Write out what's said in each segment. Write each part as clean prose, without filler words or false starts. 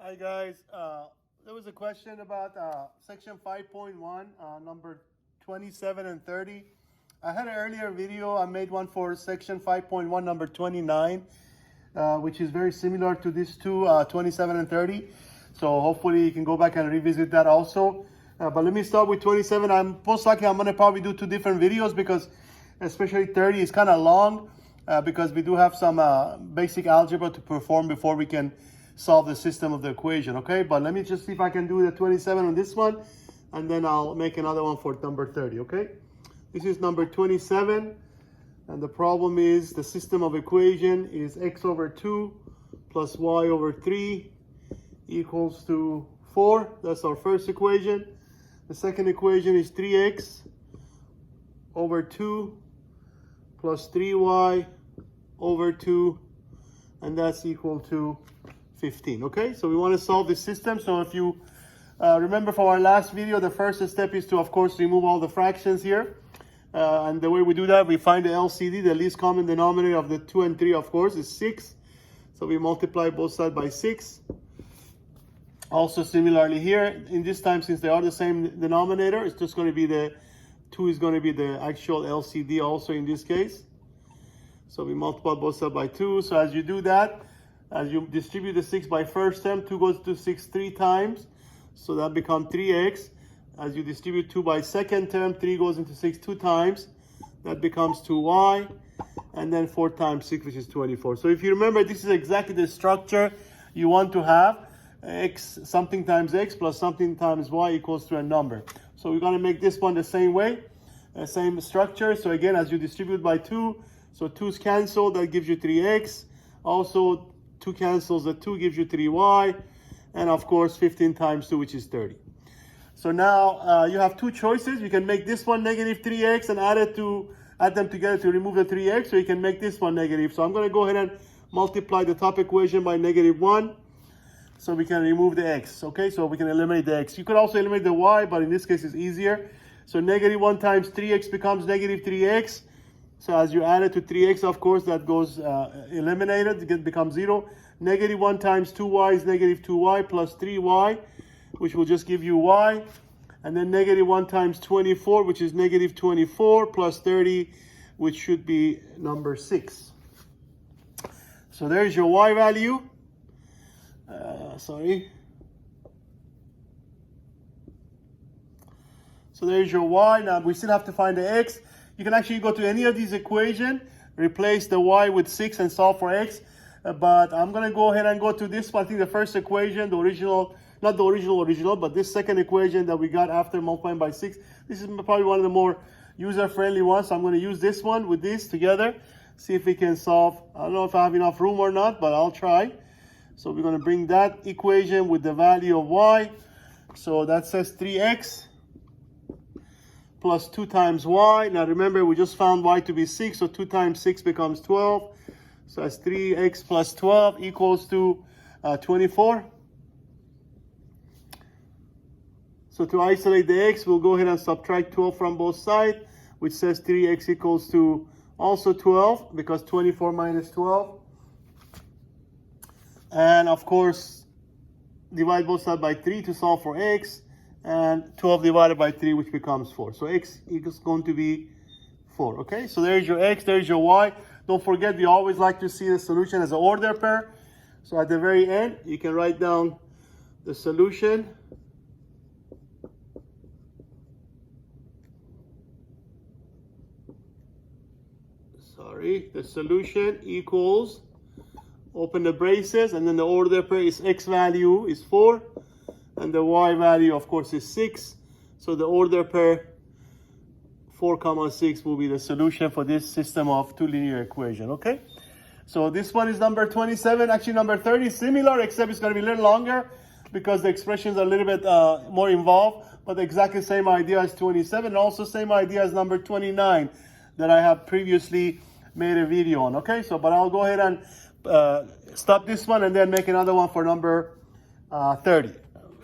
Hi guys, there was a question about section 5.1, number 27 and 30. I had an earlier video, I made one for section 5.1, number 29, which is very similar to these two, 27 and 30. So hopefully you can go back and revisit that also. But let me start with 27. I'm gonna probably do two different videos because especially 30 is kind of long because we do have some basic algebra to perform before we can solve the system of the equation, okay? But let me just see if I can do the 27 on this one, and then I'll make another one for number 30, okay? This is number 27, and the problem is the system of equation is x over 2 plus y over 3 equals to 4. That's our first equation. The second equation is 3x over 2 plus 3y over 2, and that's equal to 15, okay? So we want to solve this system. So if you remember from our last video, the first step is to, of course, remove all the fractions here. And the way we do that, we find the LCD, the least common denominator of the 2 and 3, of course, is 6. So we multiply both sides by 6. Also, similarly here, in this time, since they are the same denominator, it's just going to be the 2 is going to be the actual LCD also in this case. So we multiply both sides by 2. So as you do that, as you distribute the 6 by first term, 2 goes to 6 3 times. So that becomes 3x. As you distribute 2 by second term, 3 goes into 6 2 times. That becomes 2y. And then 4 times 6, which is 24. So if you remember, this is exactly the structure you want to have. X something times x plus something times y equals to a number. So we're going to make this one the same way. Same structure. So again, as you distribute by 2, so 2's cancel. That gives you 3x. Also, 2 cancels the 2, gives you 3y, and of course 15 times 2, which is 30. So now you have two choices. You can make this one negative 3x and add them together to remove the 3x, or you can make this one negative. So I'm going to go ahead and multiply the top equation by negative 1, so we can remove the x, okay? So we can eliminate the x. You could also eliminate the y, but in this case it's easier. So negative 1 times 3x becomes negative 3x. So as you add it to 3x, of course, that goes eliminated. It becomes 0. Negative 1 times 2y is negative 2y plus 3y, which will just give you y. And then negative 1 times 24, which is negative 24, plus 30, which should be number 6. So there's your y value. So there's your y. Now we still have to find the x. You can actually go to any of these equations, replace the y with 6 and solve for x. But I'm going to go ahead and go to this one. I think the first equation, the original, not the original, but this second equation that we got after multiplying by 6. This is probably one of the more user-friendly ones. So I'm going to use this one with this together. See if we can solve. I don't know if I have enough room or not, but I'll try. So we're going to bring that equation with the value of y. So that says 3x. Plus 2 times y. Now remember, we just found y to be 6, so 2 times 6 becomes 12. So that's 3x plus 12 equals to 24. So to isolate the x, we'll go ahead and subtract 12 from both sides, which says 3x equals to also 12, because 24 minus 12. And of course, divide both sides by 3 to solve for x. And 12 divided by 3, which becomes 4. So x is going to be 4, okay? So there's your x, there's your y. Don't forget, we always like to see the solution as an order pair. So at the very end, you can write down the solution. The solution equals, open the braces, and then the order pair is x value is 4. And the y value, of course, is 6. So the order pair 4, 6 will be the solution for this system of two linear equation, okay? So this one is number 27. Actually, number 30 is similar, except it's going to be a little longer because the expressions are a little bit more involved. But exactly the same idea as 27, and also same idea as number 29 that I have previously made a video on, okay? So, but I'll go ahead and stop this one and then make another one for number 30.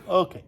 Okay.